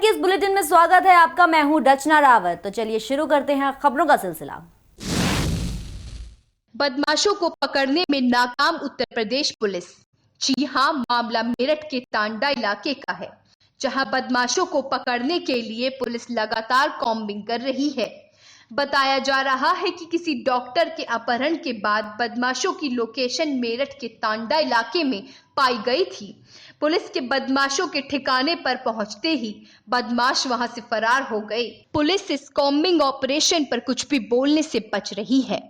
के इस बुलेटिन में स्वागत है आपका। मैं हूं रचना रावत। तो चलिए शुरू करते हैं खबरों का सिलसिला। बदमाशों को पकड़ने में नाकाम उत्तर प्रदेश पुलिस। जी हां, मामला मेरठ के तांडा इलाके का है, जहां बदमाशों को पकड़ने के लिए पुलिस लगातार कॉम्बिंग कर रही है। बताया जा रहा है कि किसी डॉक्टर के अपहरण के बाद बदमाशों की लोकेशन मेरठ के तांडा इलाके में पाई गई थी। पुलिस के बदमाशों के ठिकाने पर पहुंचते ही बदमाश वहां से फरार हो गए। पुलिस इस कॉम्बिंग ऑपरेशन पर कुछ भी बोलने से बच रही है।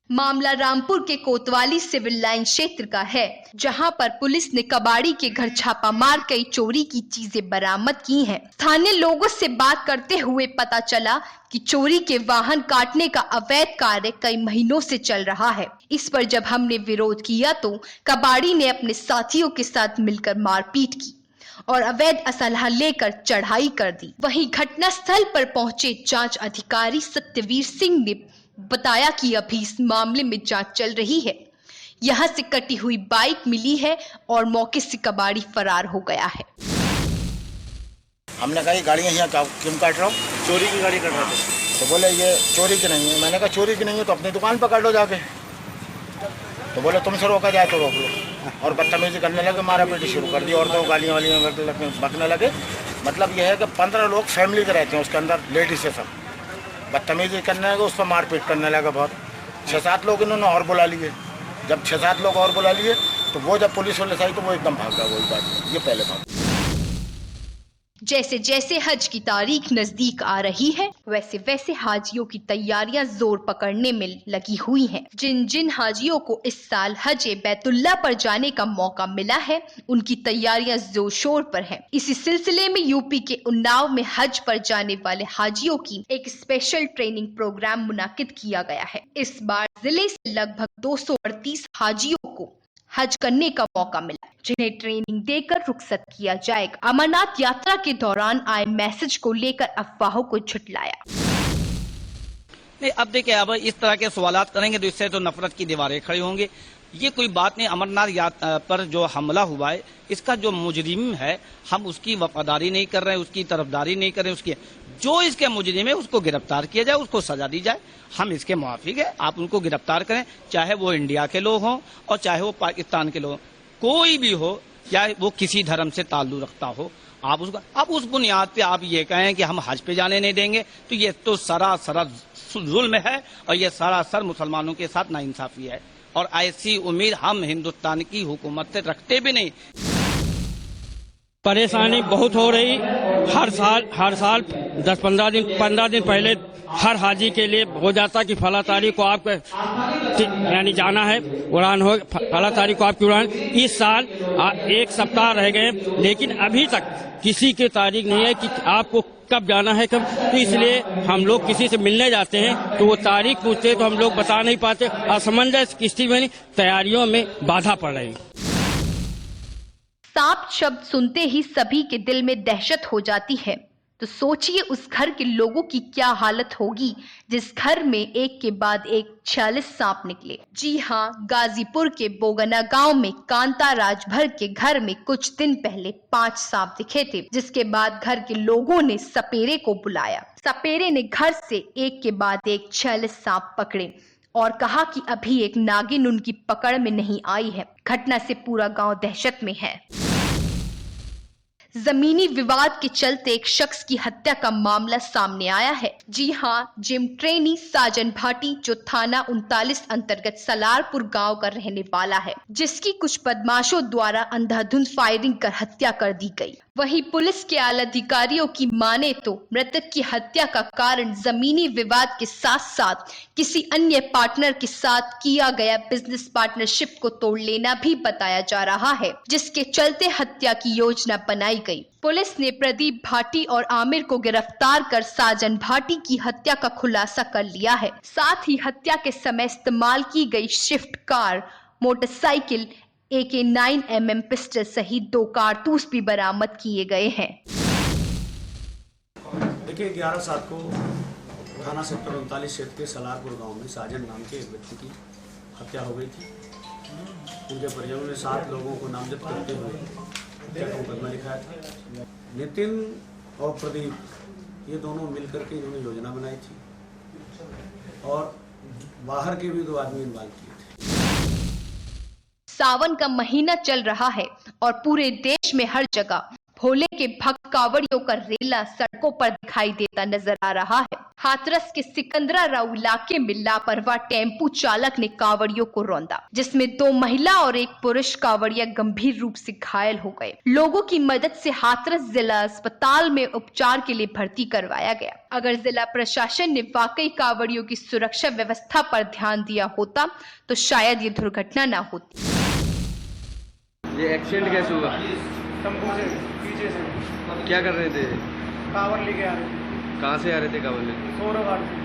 मामला रामपुर के कोतवाली सिविल लाइन क्षेत्र का है, जहां पर पुलिस ने कबाड़ी के घर छापा मार कई चोरी की चीजें बरामद की हैं। स्थानीय लोगों से बात करते हुए पता चला कि चोरी के वाहन काटने का अवैध कार्य कई महीनों से चल रहा है। इस पर जब हमने विरोध किया तो कबाड़ी ने अपने साथियों के साथ मिलकर मारपीट की और अवैध असलहा लेकर चढ़ाई कर दी। वहीं घटनास्थल पर पहुंचे जांच अधिकारी सत्यवीर सिंह ने बताया कि अभी इस मामले में जांच चल रही है। यहां से कटी हुई बाइक मिली है और मौके से कबाड़ी फरार हो गया है। हमने कहा ये गाड़ियाँ यहाँ क्यों काट रहा हूँ? चोरी की गाड़ी काट रहे थे। तो बोले ये चोरी की नहीं है। मैंने कहा चोरी की नहीं है तो अपनी दुकान पर काट लो जाके। तो बोले तुमसे रोका जाए तो रोक लो, और बदतमीजी करने लगे, मारा पीटी शुरू कर दी। और तो गालियाँ वालियाँ बकने लगे। मतलब यह है कि 15 लोग फैमिली के रहते हैं, उसके अंदर लेडीज से सब बदतमीजी करने लगे, उस पर मारपीट करने लगा बहुत। 6-7 लोग इन्होंने और बुला लिए। जब 6-7 लोग और बुला लिए तो वो जब पुलिस वाले आई तो वो एकदम भाग गया। वही बात, ये पहले भाग। जैसे जैसे हज की तारीख नजदीक आ रही है, वैसे वैसे हाजियों की तैयारियां जोर पकड़ने में लगी हुई हैं। जिन जिन हाजियों को इस साल हज बैतुल्ला पर जाने का मौका मिला है, उनकी तैयारियां जोर शोर पर हैं। इसी सिलसिले में यूपी के उन्नाव में हज पर जाने वाले हाजियों की एक स्पेशल ट्रेनिंग प्रोग्राम मुनाकिद किया गया है। इस बार जिले से लगभग 238 हाजियों को हज करने का मौका मिला, जिन्हें ट्रेनिंग देकर रुखसत किया जाएगा। अमरनाथ यात्रा के दौरान आए मैसेज को लेकर अफवाहों को झुठलाया। नहीं, अब देखिए, अब इस तरह के सवालात करेंगे तो इससे तो नफरत की दीवारें खड़ी होंगी। ये कोई बात नहीं। अमरनाथ यात्रा पर जो हमला हुआ है, इसका जो मुजरिम है, हम उसकी वफादारी नहीं कर रहे हैं, उसकी तरफदारी नहीं कर रहे हैं। उसकी जो इसके मुजरिम है उसको गिरफ्तार किया जाए, उसको सजा दी जाए। हम इसके मुआफिक है। आप उनको गिरफ्तार करें, चाहे वो इंडिया के लोग हों और चाहे वो पाकिस्तान के लोग, कोई भी हो, या वो किसी धर्म से ताल्लुक रखता हो। आप उसको, अब उस बुनियाद पे आप ये कहें कि हम हज पे जाने नहीं देंगे, तो ये तो सरासर जुल्म है और ये सरासर मुसलमानों के साथ नाइंसाफी है। और ऐसी उम्मीद हम हिंदुस्तान की हुकूमत से रखते भी नहीं। परेशानी बहुत हो रही। हर साल 10-15 दिन पहले हर हाजी के लिए हो जाता कि फला तारीख को आपको यानी जाना है, उड़ान हो, फला तारीख को आपकी उड़ान। इस साल 1 सप्ताह रह गए, लेकिन अभी तक किसी की तारीख नहीं है कि आपको कब जाना है कब। तो इसलिए हम लोग किसी से मिलने जाते हैं तो वो तारीख पूछते तो हम लोग बता नहीं पाते। असमंजस की स्थिति में तैयारियों में बाधा पड़ रही। सांप शब्द सुनते ही सभी के दिल में दहशत हो जाती है। तो सोचिए उस घर के लोगों की क्या हालत होगी जिस घर में एक के बाद एक 46 सांप निकले। जी हाँ, गाजीपुर के बोगना गांव में कांता राजभर के घर में कुछ दिन पहले 5 सांप दिखे थे, जिसके बाद घर के लोगों ने सपेरे को बुलाया। सपेरे ने घर से एक के बाद एक 46 सांप पकड़े और कहा कि अभी एक नागिन उनकी पकड़ में नहीं आई है। घटना से पूरा गांव दहशत में है। जमीनी विवाद के चलते एक शख्स की हत्या का मामला सामने आया है। जी हाँ, जिम ट्रेनी साजन भाटी, जो थाना 39 अंतर्गत सलारपुर गांव का रहने वाला है, जिसकी कुछ बदमाशों द्वारा अंधाधुंध फायरिंग कर हत्या कर दी गई। वहीं पुलिस के आला अधिकारियों की माने तो मृतक की हत्या का कारण जमीनी विवाद के साथ साथ किसी अन्य पार्टनर के साथ किया गया बिजनेस पार्टनरशिप को तोड़ लेना भी बताया जा रहा है, जिसके चलते हत्या की योजना बनाई गई। पुलिस ने प्रदीप भाटी और आमिर को गिरफ्तार कर साजन भाटी की हत्या का खुलासा कर लिया है। साथ ही हत्या के समय इस्तेमाल की गई Swift car, motorcycle, AK-9mm pistol सहित 2 कारतूस भी बरामद किए गए हैं। देखिए, 11/7 को थाना सेक्टर 39 क्षेत्र के सलारपुर गांव में साजन नाम के एक व्यक्ति की हत्या हो गई थी। उनके परिजनों ने 7 लोगों को नामजद करते हुए हत्या का मुकदमा लिखाया था। नितिन और प्रदीप ये दोनों मिलकर के इन्होंने योजना बनाई थी और बाहर के भी 2 आदमी इन्वॉल्व किए थे। सावन का महीना चल रहा है और पूरे देश में हर जगह भोले के भक्त कांवड़ियों का रेला सड़कों पर दिखाई देता नजर आ रहा है। हाथरस के सिकंदरा राव इलाके में लापरवाह टेम्पू चालक ने कांवड़ियों को रौंदा, जिसमें 2 महिला और 1 पुरुष कांवड़िया गंभीर रूप से घायल हो गए। लोगों की मदद से हाथरस जिला अस्पताल में उपचार के लिए भर्ती करवाया गया। अगर जिला प्रशासन ने वाकई कांवड़ियों की सुरक्षा व्यवस्था पर ध्यान दिया होता तो शायद ये दुर्घटना न होती। ये एक्सीडेंट कैसे हुआ? टेम्पो से पीछे से क्या कर रहे थे? कांवर लेके आ रहे थे। कहाँ से आ रहे थे कांवर लेके? सोराघाट से।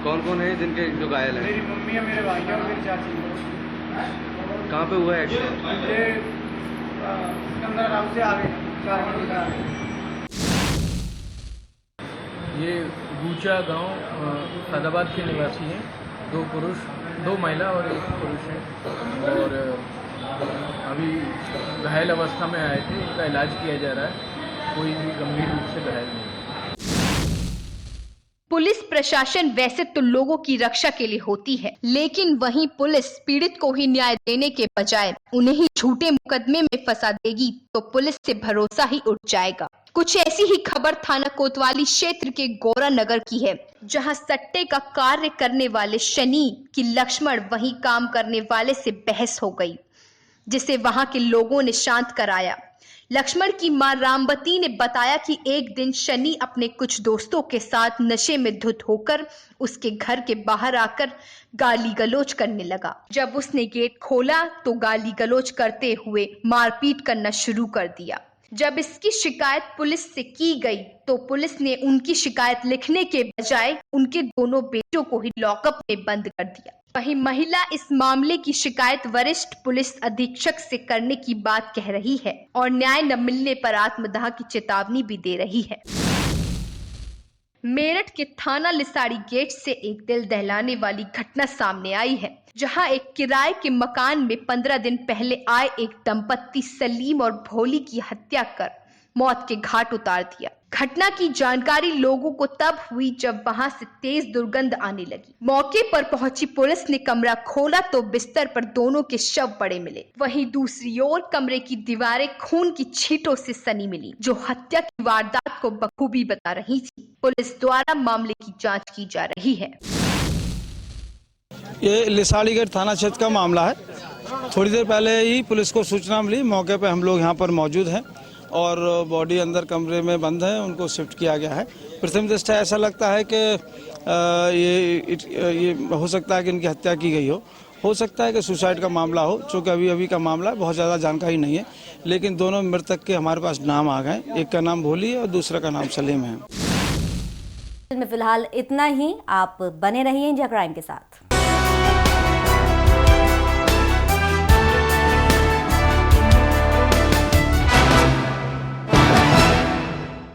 कौन कौन है जिनके जो घायल है? मेरी मम्मी है, मेरे भाई है और मेरी चाची है। कहाँ पे हुआ है एक्सीडेंट? ये सिकंदरा राव से आगे 4 किलोमीटर आगे। ये गूचा गांव सादाबाद के निवासी हैं। 2 पुरुष 2 महिला और 1 पुरुष हैं और अभी घायल अवस्था में आए थे। इनका इलाज किया जा रहा है, कोई भी गंभीर रूप से घायल नहीं है। पुलिस प्रशासन वैसे तो लोगों की रक्षा के लिए होती है, लेकिन वहीं पुलिस पीड़ित को ही न्याय देने के बजाय उन्हें ही झूठे मुकदमे में फंसा देगी तो पुलिस से भरोसा ही उठ जाएगा। कुछ ऐसी ही खबर थाना कोतवाली क्षेत्र के गौरा नगर की है, जहां सट्टे का कार्य करने वाले शनि की लक्ष्मण वहीं काम करने वाले से बहस हो गई, जिसे वहां के लोगों ने शांत कराया। लक्ष्मण की मां रामवती ने बताया कि एक दिन शनि अपने कुछ दोस्तों के साथ नशे में धुत होकर उसके घर के बाहर आकर गाली गलौज करने लगा। जब उसने गेट खोला तो गाली गलौज करते हुए मारपीट करना शुरू कर दिया। जब इसकी शिकायत पुलिस से की गई तो पुलिस ने उनकी शिकायत लिखने के बजाय उनके दोनों बेटों को ही लॉकअप में बंद कर दिया। वहीं महिला इस मामले की शिकायत वरिष्ठ पुलिस अधीक्षक से करने की बात कह रही है और न्याय न मिलने पर आत्मदाह की चेतावनी भी दे रही है। मेरठ के थाना लिसाड़ी गेट से एक दिल दहलाने वाली घटना सामने आई है, जहां एक किराए के मकान में 15 दिन पहले आए एक दंपत्ति सलीम और भोली की हत्या कर मौत के घाट उतार दिया। घटना की जानकारी लोगों को तब हुई जब वहां से तेज दुर्गंध आने लगी। मौके पर पहुंची पुलिस ने कमरा खोला तो बिस्तर पर दोनों के शव पड़े मिले। वहीं दूसरी ओर कमरे की दीवारें खून की छींटों से सनी मिली, जो हत्या की वारदात को बखूबी बता रही थी। पुलिस द्वारा मामले की जांच की जा रही है। ये लिसाड़ीगढ़ थाना क्षेत्र का मामला है। थोड़ी देर पहले ही पुलिस को सूचना मिली, मौके पर हम लोग यहाँ पर मौजूद हैं और बॉडी अंदर कमरे में बंद है, उनको शिफ्ट किया गया है। प्रथम दृष्टया ऐसा लगता है कि ये हो सकता है कि इनकी हत्या की गई हो सकता है कि सुसाइड का मामला हो, चूँकि अभी का मामला है, बहुत ज़्यादा जानकारी नहीं है। लेकिन दोनों मृतक के हमारे पास नाम आ गए, एक का नाम भोली है और दूसरा का नाम सलीम है। में फिलहाल इतना ही। आप बने रहिए इंडिया क्राइम के साथ।